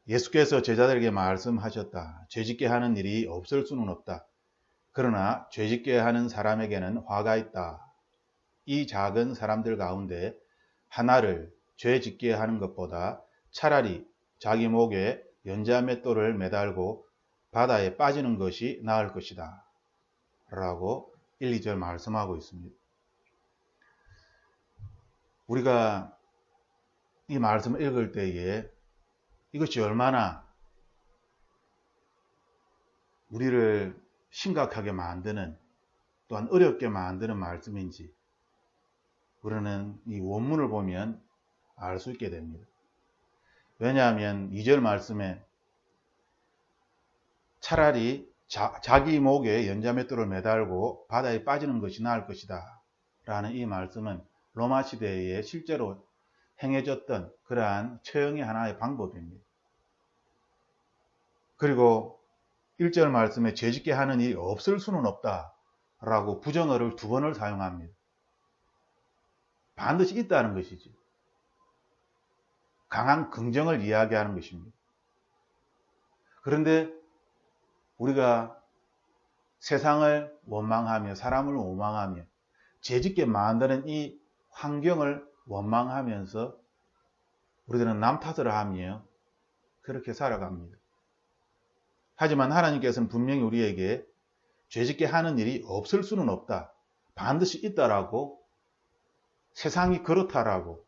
예수께서 제자들에게 말씀하셨다. 죄짓게 하는 일이 없을 수는 없다. 그러나 죄짓게 하는 사람에게는 화가 있다. 이 작은 사람들 가운데 하나를 죄짓게 하는 것보다 차라리 자기 목에 연자맷돌을 매달고 바다에 빠지는 것이 나을 것이다. 라고 1, 2절 말씀하고 있습니다. 우리가 이 말씀을 읽을 때에 이것이 얼마나 우리를 심각하게 만드는, 또한 어렵게 만드는 말씀인지 우리는 이 원문을 보면 알 수 있게 됩니다. 왜냐하면 2절 말씀에 차라리 자기 목에 연자맷돌을 매달고 바다에 빠지는 것이 나을 것이다 라는 이 말씀은 로마 시대에 실제로 행해졌던 그러한 처형의 하나의 방법입니다. 그리고 1절 말씀에 죄짓게 하는 일이 없을 수는 없다 라고 부정어를 2번을 사용합니다. 반드시 있다는 것이지. 강한 긍정을 이야기하는 것입니다. 그런데 우리가 세상을 원망하며 사람을 원망하며 죄짓게 만드는 이 환경을 원망하면서 우리들은 남 탓을 하며 그렇게 살아갑니다. 하지만 하나님께서는 분명히 우리에게 죄짓게 하는 일이 없을 수는 없다. 반드시 있다라고, 세상이 그렇다라고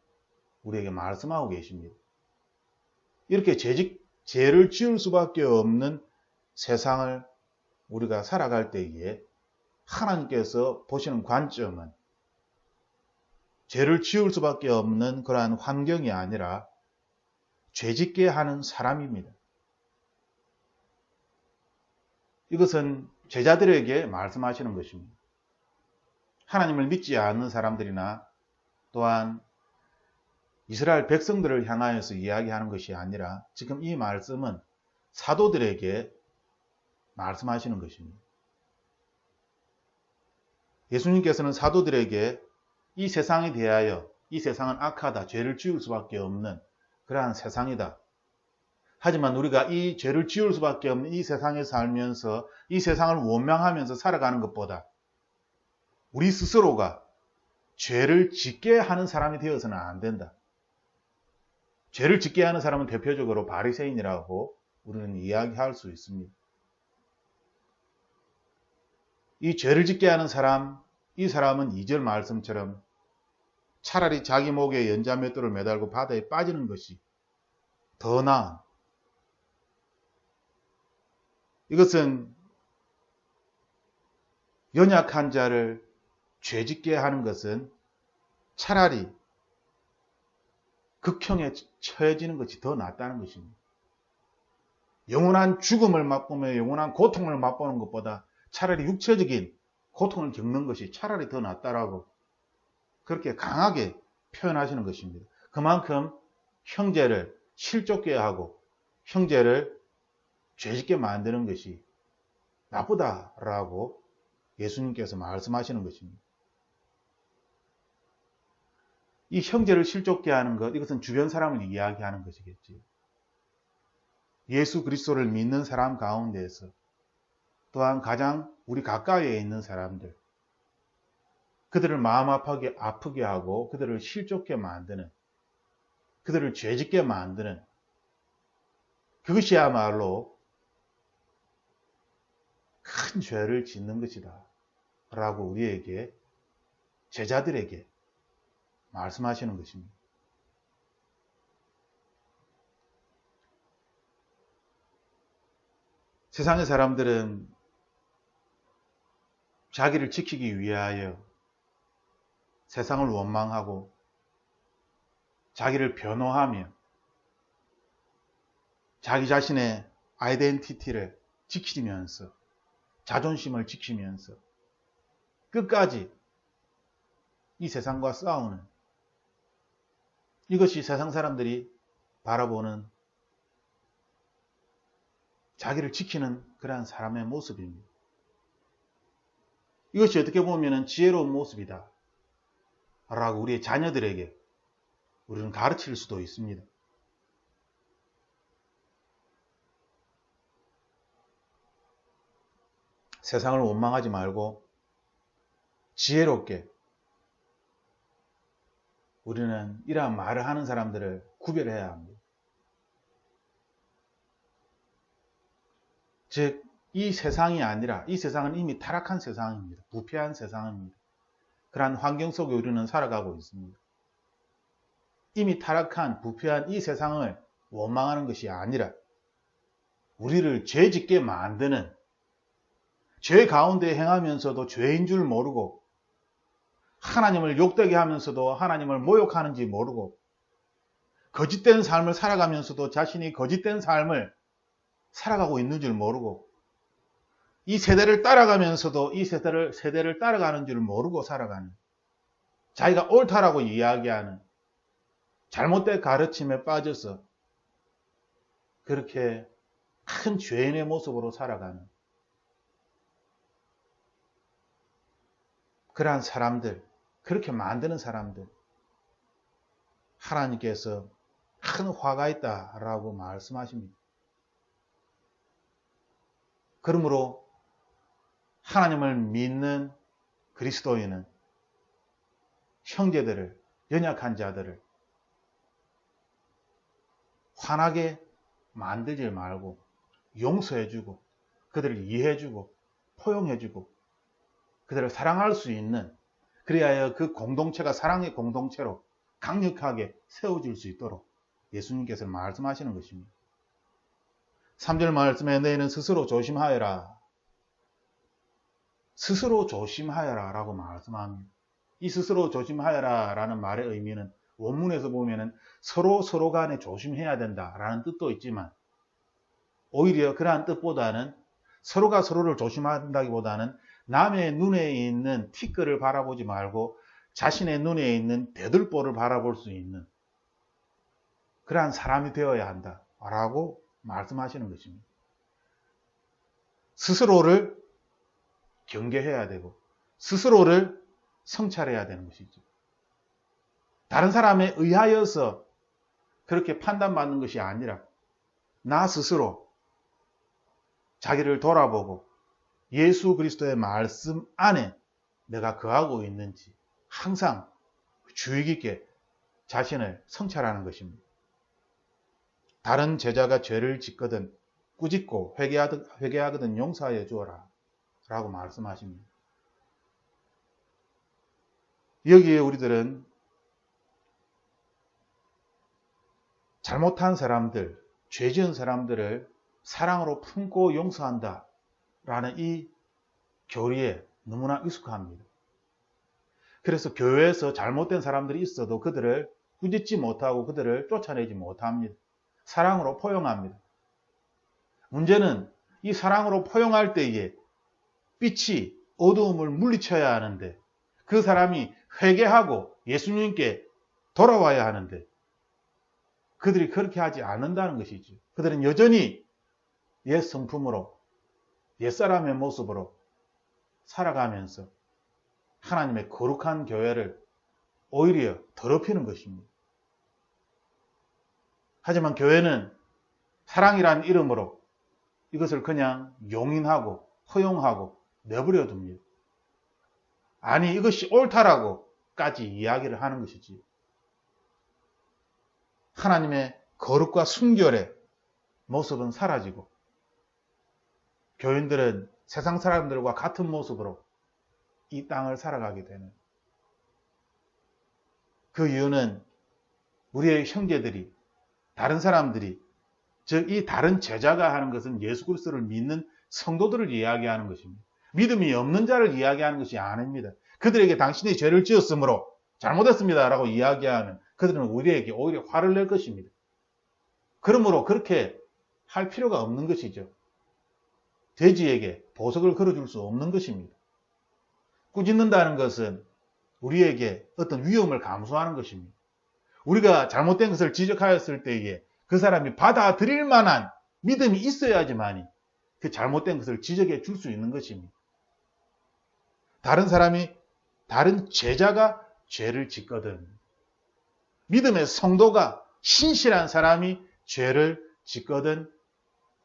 우리에게 말씀하고 계십니다. 이렇게 죄를 지을 수밖에 없는 세상을 우리가 살아갈 때에 하나님께서 보시는 관점은 죄를 지을 수밖에 없는 그러한 환경이 아니라 죄짓게 하는 사람입니다. 이것은 제자들에게 말씀하시는 것입니다. 하나님을 믿지 않는 사람들이나 또한 이스라엘 백성들을 향하여서 이야기하는 것이 아니라 지금 이 말씀은 사도들에게 말씀하시는 것입니다. 예수님께서는 사도들에게 이 세상에 대하여 이 세상은 악하다, 죄를 지을 수밖에 없는 그러한 세상이다. 하지만 우리가 이 죄를 지을 수밖에 없는 이 세상에 살면서 이 세상을 원망하면서 살아가는 것보다 우리 스스로가 죄를 짓게 하는 사람이 되어서는 안 된다. 죄를 짓게 하는 사람은 대표적으로 바리새인이라고 우리는 이야기할 수 있습니다. 이 죄를 짓게 하는 사람, 이 사람은 2절 말씀처럼 차라리 자기 목에 연자맷돌을 매달고 바다에 빠지는 것이 더 나은, 이것은 연약한 자를 죄짓게 하는 것은 차라리 극형에 처해지는 것이 더 낫다는 것입니다. 영원한 죽음을 맛보며 영원한 고통을 맛보는 것보다 차라리 육체적인 고통을 겪는 것이 차라리 더 낫다라고 그렇게 강하게 표현하시는 것입니다. 그만큼 형제를 실족게 하고 형제를 죄짓게 만드는 것이 나쁘다라고 예수님께서 말씀하시는 것입니다. 이 형제를 실족게 하는 것, 이것은 주변 사람을 이야기하는 것이겠지. 예수 그리스도를 믿는 사람 가운데에서 또한 가장 우리 가까이에 있는 사람들, 그들을 마음 아프게 하고 그들을 실족게 만드는, 그들을 죄짓게 만드는 그것이야말로 큰 죄를 짓는 것이다 라고 우리에게, 제자들에게 말씀하시는 것입니다. 세상의 사람들은 자기를 지키기 위하여 세상을 원망하고 자기를 변호하며 자기 자신의 아이덴티티를 지키면서 자존심을 지키면서 끝까지 이 세상과 싸우는, 이것이 세상 사람들이 바라보는 자기를 지키는 그러한 사람의 모습입니다. 이것이 어떻게 보면 지혜로운 모습이다 라고 우리의 자녀들에게 우리는 가르칠 수도 있습니다. 세상을 원망하지 말고 지혜롭게 우리는 이러한 말을 하는 사람들을 구별해야 합니다. 즉, 이 세상이 아니라 이 세상은 이미 타락한 세상입니다. 부패한 세상입니다. 그러한 환경 속에 우리는 살아가고 있습니다. 이미 타락한 부패한 이 세상을 원망하는 것이 아니라 우리를 죄짓게 만드는, 죄 가운데 행하면서도 죄인 줄 모르고 하나님을 욕되게 하면서도 하나님을 모욕하는지 모르고 거짓된 삶을 살아가면서도 자신이 거짓된 삶을 살아가고 있는 줄 모르고 이 세대를 따라가면서도 이 세대를 따라가는 줄 모르고 살아가는, 자기가 옳다라고 이야기하는 잘못된 가르침에 빠져서 그렇게 큰 죄인의 모습으로 살아가는 그러한 사람들, 그렇게 만드는 사람들, 하나님께서 큰 화가 있다라고 말씀하십니다. 그러므로 하나님을 믿는 그리스도인은 형제들을, 연약한 자들을 화나게 만들지 말고 용서해주고 그들을 이해해주고 포용해주고 그들을 사랑할 수 있는, 그리하여 그 공동체가 사랑의 공동체로 강력하게 세워질 수 있도록 예수님께서 말씀하시는 것입니다. 3절 말씀에 너희는 스스로 조심하여라. 스스로 조심하여라 라고 말씀합니다. 이 스스로 조심하여라 라는 말의 의미는 원문에서 보면은 서로 간에 조심해야 된다라는 뜻도 있지만, 오히려 그러한 뜻보다는 서로가 서로를 조심한다기보다는 남의 눈에 있는 티끌을 바라보지 말고 자신의 눈에 있는 대들보를 바라볼 수 있는 그러한 사람이 되어야 한다라고 말씀하시는 것입니다. 스스로를 경계해야 되고 스스로를 성찰해야 되는 것이죠. 다른 사람에 의하여서 그렇게 판단받는 것이 아니라 나 스스로 자기를 돌아보고 예수 그리스도의 말씀 안에 내가 거하고 있는지 항상 주의 깊게 자신을 성찰하는 것입니다. 다른 제자가 죄를 짓거든 꾸짖고 회개하거든 용서하여 주어라 라고 말씀하십니다. 여기에 우리들은 잘못한 사람들, 죄 지은 사람들을 사랑으로 품고 용서한다 라는 이 교리에 너무나 익숙합니다. 그래서 교회에서 잘못된 사람들이 있어도 그들을 꾸짖지 못하고 그들을 쫓아내지 못합니다. 사랑으로 포용합니다. 문제는 이 사랑으로 포용할 때에 빛이 어두움을 물리쳐야 하는데 그 사람이 회개하고 예수님께 돌아와야 하는데 그들이 그렇게 하지 않는다는 것이죠. 그들은 여전히 옛 성품으로 옛사람의 모습으로 살아가면서 하나님의 거룩한 교회를 오히려 더럽히는 것입니다. 하지만 교회는 사랑이라는 이름으로 이것을 그냥 용인하고 허용하고 내버려 둡니다. 아니 이것이 옳다라고까지 이야기를 하는 것이지. 하나님의 거룩과 순결의 모습은 사라지고 교인들은 세상 사람들과 같은 모습으로 이 땅을 살아가게 되는, 그 이유는 우리의 형제들이, 다른 사람들이, 즉 이 다른 제자가 하는 것은 예수 그리스도를 믿는 성도들을 이야기하는 것입니다. 믿음이 없는 자를 이야기하는 것이 아닙니다. 그들에게 당신이 죄를 지었으므로 잘못했습니다 라고 이야기하는 그들은 우리에게 오히려 화를 낼 것입니다. 그러므로 그렇게 할 필요가 없는 것이죠. 돼지에게 보석을 걸어줄 수 없는 것입니다. 꾸짖는다는 것은 우리에게 어떤 위험을 감수하는 것입니다. 우리가 잘못된 것을 지적하였을 때에 그 사람이 받아들일 만한 믿음이 있어야지만 그 잘못된 것을 지적해 줄 수 있는 것입니다. 다른 제자가 죄를 짓거든, 믿음의 성도가, 신실한 사람이 죄를 짓거든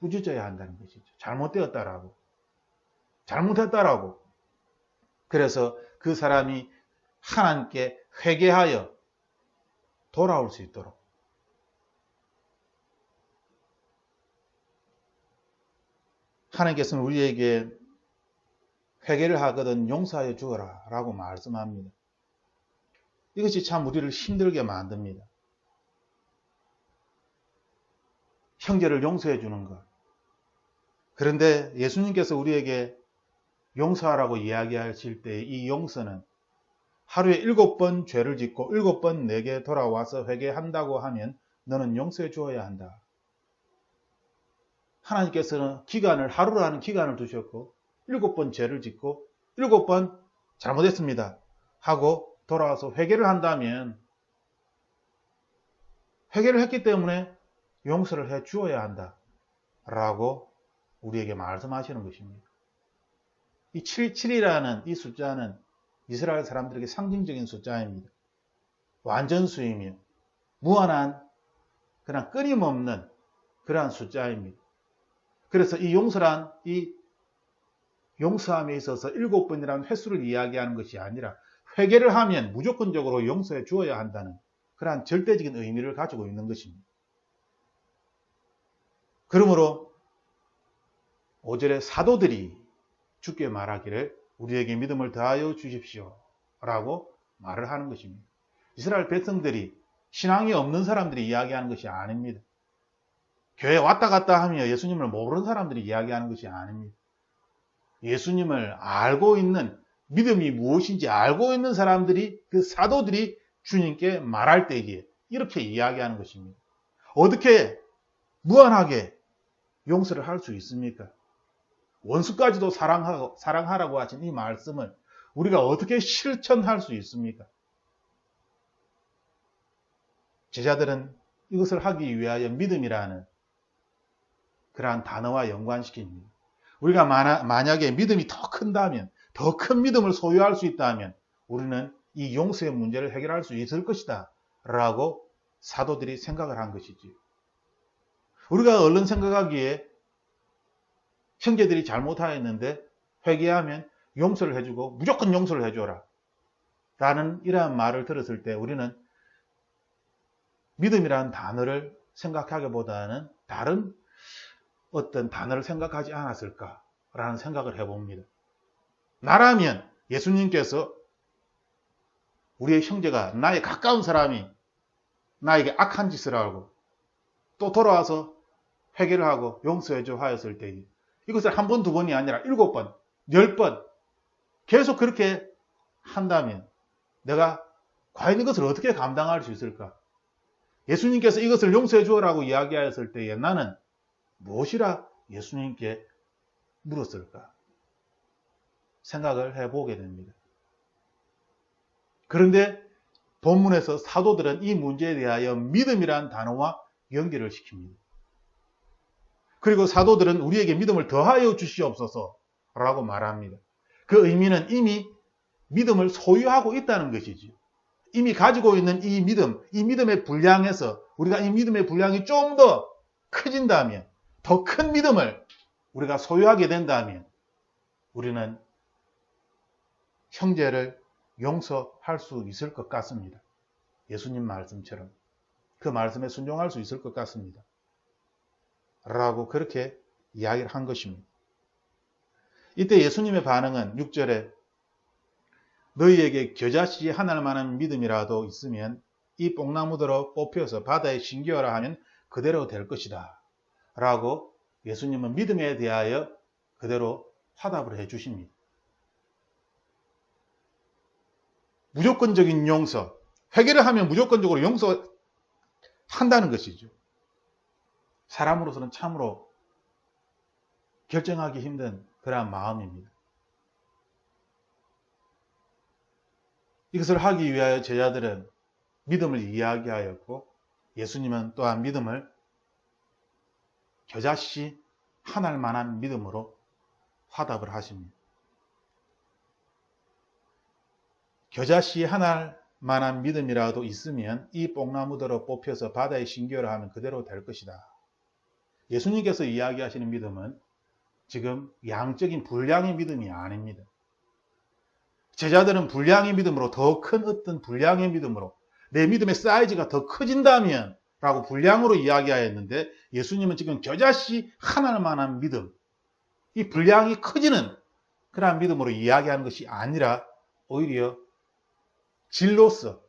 꾸짖어야 한다는 것이죠. 잘못되었다라고. 잘못했다라고. 그래서 그 사람이 하나님께 회개하여 돌아올 수 있도록. 하나님께서는 우리에게 회개를 하거든 용서하여 주어라 라고 말씀합니다. 이것이 참 우리를 힘들게 만듭니다. 형제를 용서해 주는 것. 그런데 예수님께서 우리에게 용서하라고 이야기하실 때 이 용서는 하루에 7번 죄를 짓고 7번 내게 돌아와서 회개한다고 하면 너는 용서해 주어야 한다. 하나님께서는 하루라는 기간을 두셨고 7번 죄를 짓고 7번 잘못했습니다 하고 돌아와서 회개를 한다면 회개를 했기 때문에 용서를 해 주어야 한다 라고 우리에게 말씀하시는 것입니다. 이 7이라는 이 숫자는 이스라엘 사람들에게 상징적인 숫자입니다. 완전수이며 무한한 그냥 끊임없는 그러한 숫자입니다. 그래서 이 용서란 이 용서함에 있어서 7번이라는 횟수를 이야기하는 것이 아니라 회개를 하면 무조건적으로 용서해 주어야 한다는 그러한 절대적인 의미를 가지고 있는 것입니다. 그러므로 5절에 사도들이 주께 말하기를 우리에게 믿음을 더하여 주십시오 라고 말을 하는 것입니다. 이스라엘 백성들이 신앙이 없는 사람들이 이야기하는 것이 아닙니다. 교회 왔다 갔다 하며 예수님을 모르는 사람들이 이야기하는 것이 아닙니다. 예수님을 알고 있는, 믿음이 무엇인지 알고 있는 사람들이, 그 사도들이 주님께 말할 때에 이렇게 이야기하는 것입니다. 어떻게 무한하게 용서를 할 수 있습니까? 원수까지도 사랑하라고 하신 이 말씀을 우리가 어떻게 실천할 수 있습니까? 제자들은 이것을 하기 위하여 믿음이라는 그러한 단어와 연관시킵니다. 우리가 만약에 믿음이 더 큰다면, 더 큰 믿음을 소유할 수 있다면 우리는 이 용서의 문제를 해결할 수 있을 것이다 라고 사도들이 생각을 한 것이지. 우리가 얼른 생각하기에 형제들이 잘못하였는데 회개하면 용서를 해주고 무조건 용서를 해줘라 라는 이러한 말을 들었을 때 우리는 믿음이라는 단어를 생각하기보다는 다른 어떤 단어를 생각하지 않았을까라는 생각을 해봅니다. 나라면 예수님께서 우리의 형제가, 나의 가까운 사람이 나에게 악한 짓을 하고 또 돌아와서 회개를 하고 용서해줘 하였을 때 이것을 한 번, 두 번이 아니라 7번, 10번 계속 그렇게 한다면 내가 과연 이것을 어떻게 감당할 수 있을까? 예수님께서 이것을 용서해 주어라고 이야기하였을 때에 나는 무엇이라 예수님께 물었을까? 생각을 해보게 됩니다. 그런데 본문에서 사도들은 이 문제에 대하여 믿음이라는 단어와 연결을 시킵니다. 그리고 사도들은 우리에게 믿음을 더하여 주시옵소서 라고 말합니다. 그 의미는 이미 믿음을 소유하고 있다는 것이죠. 이미 가지고 있는 이 믿음, 이 믿음의 분량에서 우리가 이 믿음의 분량이 좀 더 커진다면, 더 큰 믿음을 우리가 소유하게 된다면 우리는 형제를 용서할 수 있을 것 같습니다. 예수님 말씀처럼 그 말씀에 순종할 수 있을 것 같습니다. 라고 그렇게 이야기를 한 것입니다. 이때 예수님의 반응은 6절에 너희에게 겨자씨 한 알만한 믿음이라도 있으면 이 뽕나무대로 뽑혀서 바다에 신기어라 하면 그대로 될 것이다 라고 예수님은 믿음에 대하여 그대로 화답을 해 주십니다. 무조건적인 용서, 회개를 하면 무조건적으로 용서한다는 것이죠. 사람으로서는 참으로 결정하기 힘든 그러한 마음입니다. 이것을 하기 위하여 제자들은 믿음을 이야기하였고 예수님은 또한 믿음을 겨자씨 한 알만한 믿음으로 화답을 하십니다. 겨자씨 한 알만한 믿음이라도 있으면 이 뽕나무대로 뽑혀서 바다에 신기어라 하면 그대로 될 것이다. 예수님께서 이야기하시는 믿음은 지금 양적인 불량의 믿음이 아닙니다. 제자들은 불량의 믿음으로, 더 큰 어떤 불량의 믿음으로, 내 믿음의 사이즈가 더 커진다면 라고 불량으로 이야기하였는데, 예수님은 지금 겨자씨 하나만한 믿음, 이 분량이 커지는 그러한 믿음으로 이야기하는 것이 아니라 오히려 질로서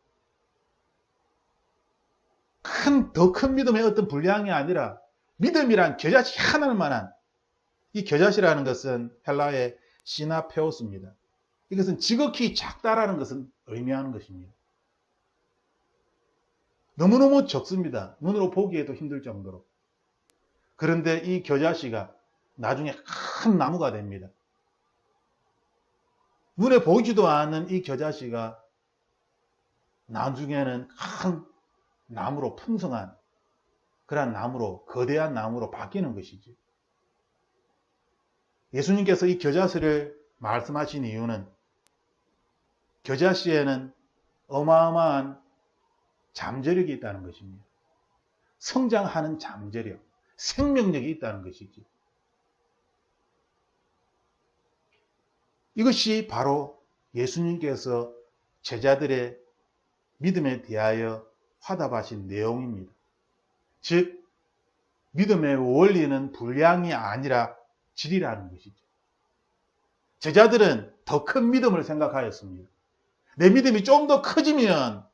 더 큰 믿음의 어떤 분량이 아니라 믿음이란 겨자씨 하나만한, 이 겨자씨라는 것은 헬라의 시나페오스입니다. 이것은 지극히 작다라는 것은 의미하는 것입니다. 너무너무 적습니다. 눈으로 보기에도 힘들 정도로. 그런데 이 겨자씨가 나중에 큰 나무가 됩니다. 눈에 보이지도 않는 이 겨자씨가 나중에는 큰 나무로, 풍성한 그러한 나무로, 거대한 나무로 바뀌는 것이지. 예수님께서 이 겨자씨를 말씀하신 이유는 겨자씨에는 어마어마한 잠재력이 있다는 것입니다. 성장하는 잠재력, 생명력이 있다는 것이지. 이것이 바로 예수님께서 제자들의 믿음에 대하여 화답하신 내용입니다. 즉, 믿음의 원리는 분량이 아니라 질이라는 것이죠. 제자들은 더 큰 믿음을 생각하였습니다. 내 믿음이 좀 더 커지면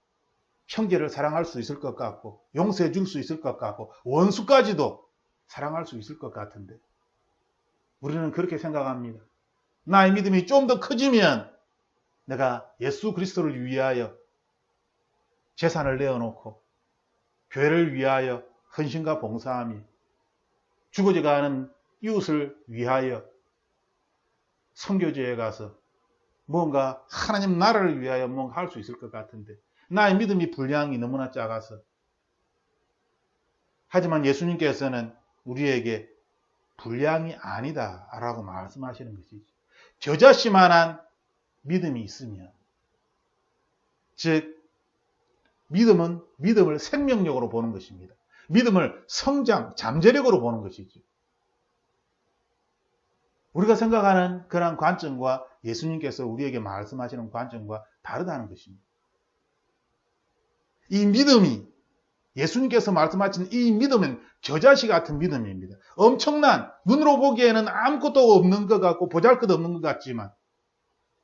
형제를 사랑할 수 있을 것 같고, 용서해 줄 수 있을 것 같고, 원수까지도 사랑할 수 있을 것 같은데, 우리는 그렇게 생각합니다. 나의 믿음이 좀 더 커지면 내가 예수 그리스도를 위하여 재산을 내어놓고 교회를 위하여 헌신과 봉사하며 죽어져가는 이웃을 위하여 선교지에 가서 뭔가 하나님 나라를 위하여 뭔가 할 수 있을 것 같은데, 나의 믿음이 분량이 너무나 작아서. 하지만 예수님께서는 우리에게 분량이 아니다 라고 말씀하시는 것이죠. 겨자씨만한 믿음이 있으면, 즉 믿음은 믿음을 생명력으로 보는 것입니다. 믿음을 성장, 잠재력으로 보는 것이죠. 우리가 생각하는 그런 관점과 예수님께서 우리에게 말씀하시는 관점과 다르다는 것입니다. 이 믿음이, 예수님께서 말씀하신 이 믿음은 겨자씨 같은 믿음입니다. 엄청난, 눈으로 보기에는 아무것도 없는 것 같고 보잘것없는 것 같지만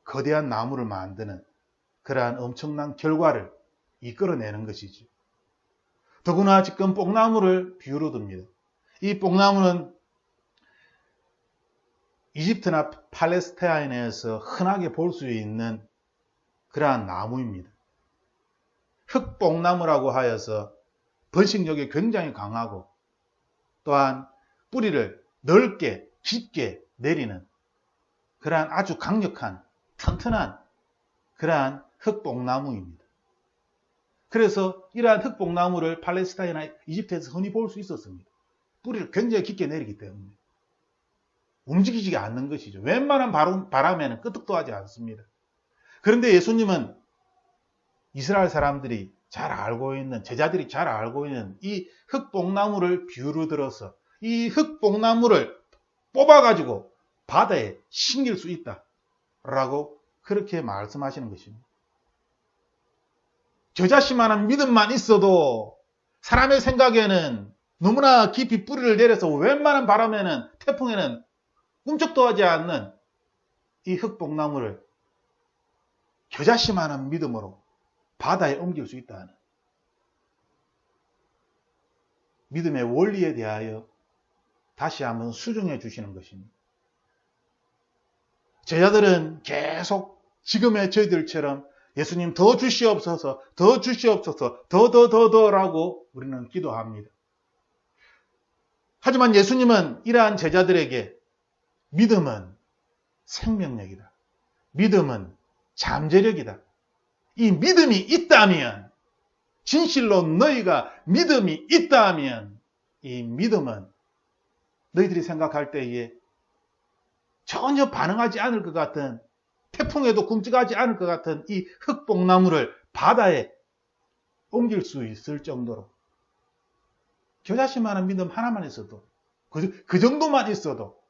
거대한 나무를 만드는 그러한 엄청난 결과를 이끌어내는 것이죠. 더구나 지금 뽕나무를 비유로 듭니다. 이 뽕나무는 이집트나 팔레스타인에서 흔하게 볼 수 있는 그러한 나무입니다. 흑뽕나무라고 하여서 번식력이 굉장히 강하고, 또한 뿌리를 넓게 깊게 내리는 그러한 아주 강력한 튼튼한 그러한 흑뽕나무입니다. 그래서 이러한 흑뽕나무를 팔레스타인이나 이집트에서 흔히 볼 수 있었습니다. 뿌리를 굉장히 깊게 내리기 때문에 움직이지 않는 것이죠. 웬만한 바람에는 끄떡도 하지 않습니다. 그런데 예수님은 이스라엘 사람들이 잘 알고 있는, 제자들이 잘 알고 있는 이 흑뽕나무를 비유로 들어서 이 흑뽕나무를 뽑아가지고 바다에 심길 수 있다 라고 그렇게 말씀하시는 것입니다. 겨자씨만한 믿음만 있어도 사람의 생각에는 너무나 깊이 뿌리를 내려서 웬만한 바람에는, 태풍에는 꿈쩍도 하지 않는 이 흑뽕나무를 겨자씨만한 믿음으로 바다에 옮길 수 있다는 믿음의 원리에 대하여 다시 한번 수정해 주시는 것입니다. 제자들은 계속 지금의 저희들처럼 예수님 더 주시옵소서, 더 주시옵소서, 더라고 우리는 기도합니다. 하지만 예수님은 이러한 제자들에게 믿음은 생명력이다. 믿음은 잠재력이다. 이 믿음이 있다면, 진실로 너희가 믿음이 있다면, 이 믿음은 너희들이 생각할 때에 전혀 반응하지 않을 것 같은, 태풍에도 굶직하지 않을 것 같은 이 흑뽕나무를 바다에 옮길 수 있을 정도로, 겨자씨만한 믿음 하나만 있어도, 그 정도만 있어도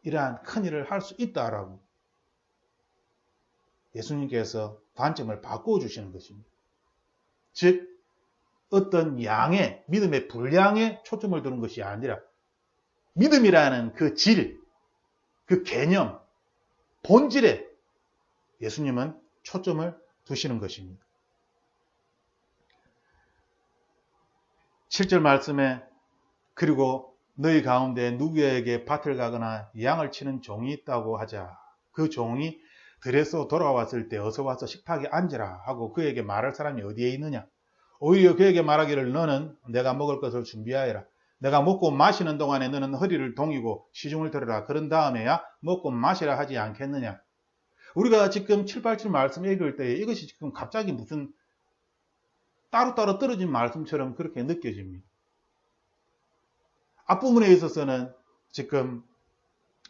이러한 큰 일을 할 수 있다라고 예수님께서 관점을 바꾸어 주시는 것입니다. 즉 어떤 양의 믿음의 분량에 초점을 두는 것이 아니라 믿음이라는 그 질, 그 개념, 본질에 예수님은 초점을 두시는 것입니다. 7절 말씀에 그리고 너희 가운데 누구에게 밭을 가거나 양을 치는 종이 있다고 하자. 그 종이 들에서 돌아왔을 때 어서 와서 식탁에 앉으라 하고 그에게 말할 사람이 어디에 있느냐. 오히려 그에게 말하기를 너는 내가 먹을 것을 준비하여라. 내가 먹고 마시는 동안에 너는 허리를 동이고 시중을 들으라. 그런 다음에야 먹고 마시라 하지 않겠느냐. 우리가 지금 7, 8절 말씀 읽을 때 이것이 지금 갑자기 무슨 따로따로 떨어진 말씀처럼 그렇게 느껴집니다. 앞부분에 있어서는 지금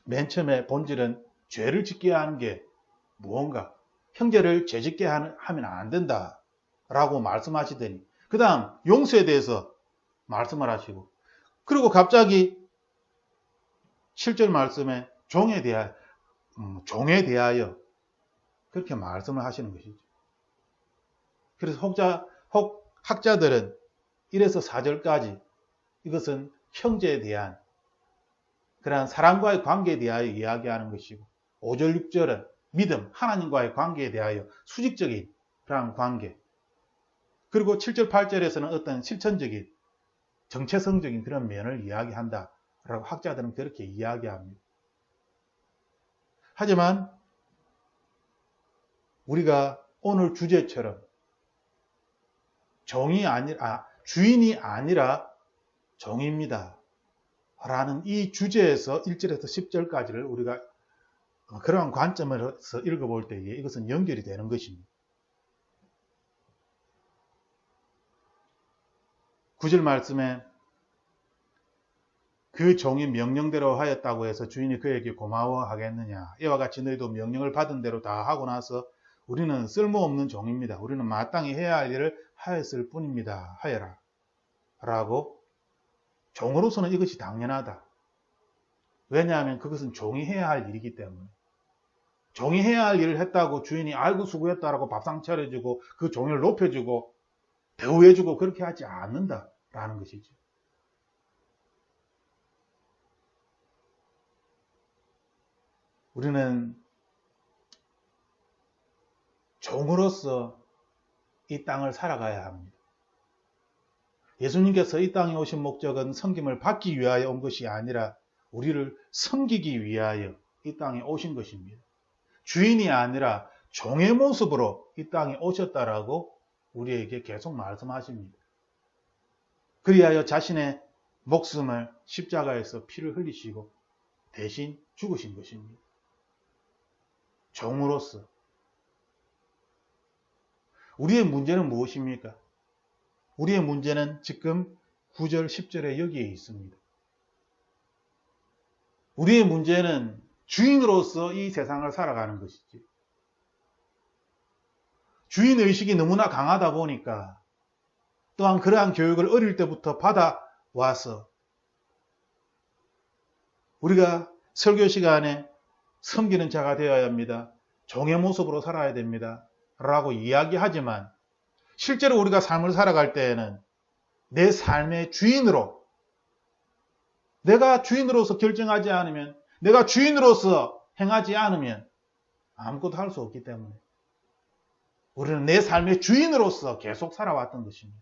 맨 처음에 본질은 죄를 짓게 하는 게 무언가 형제를 죄짓게 하면 안 된다 라고 말씀하시더니 그 다음 용서에 대해서 말씀을 하시고 그리고 갑자기 7절 말씀에 종에 대하여 그렇게 말씀을 하시는 것이죠. 그래서 학자들은 1에서 4절까지 이것은 형제에 대한 그러한 사랑과의 관계에 대하여 이야기하는 것이고 5절, 6절은 믿음, 하나님과의 관계에 대하여 수직적인 그러한 관계 그리고 7절, 8절에서는 어떤 실천적인 정체성적인 그런 면을 이야기한다 라고 학자들은 그렇게 이야기합니다. 하지만 우리가 오늘 주제처럼 주인이 아니라 종입니다 라는 이 주제에서 1절에서 10절까지를 우리가 그러한 관점에서 읽어볼 때에 이것은 연결이 되는 것입니다. 9절 말씀에 그 종이 명령대로 하였다고 해서 주인이 그에게 고마워하겠느냐. 이와 같이 너희도 명령을 받은 대로 다 하고 나서 우리는 쓸모없는 종입니다. 우리는 마땅히 해야 할 일을 하였을 뿐입니다. 하여라. 라고 종으로서는 이것이 당연하다. 왜냐하면 그것은 종이 해야 할 일이기 때문에. 종이 해야 할 일을 했다고 주인이 아이고 수고했다라고 밥상 차려주고 그 종을 높여주고 대우해주고 그렇게 하지 않는다라는 것이죠. 우리는 종으로서 이 땅을 살아가야 합니다. 예수님께서 이 땅에 오신 목적은 섬김을 받기 위하여 온 것이 아니라 우리를 섬기기 위하여 이 땅에 오신 것입니다. 주인이 아니라 종의 모습으로 이 땅에 오셨다라고 우리에게 계속 말씀하십니다. 그리하여 자신의 목숨을 십자가에서 피를 흘리시고 대신 죽으신 것입니다. 종으로서. 우리의 문제는 무엇입니까? 우리의 문제는 지금 9절, 10절에 여기에 있습니다. 우리의 문제는 주인으로서 이 세상을 살아가는 것이지. 주인의식이 너무나 강하다 보니까 또한 그러한 교육을 어릴 때부터 받아와서 우리가 설교 시간에 섬기는 자가 되어야 합니다. 종의 모습으로 살아야 됩니다. 라고 이야기하지만 실제로 우리가 삶을 살아갈 때에는 내 삶의 주인으로 내가 주인으로서 결정하지 않으면 내가 주인으로서 행하지 않으면 아무것도 할 수 없기 때문에 우리는 내 삶의 주인으로서 계속 살아왔던 것입니다.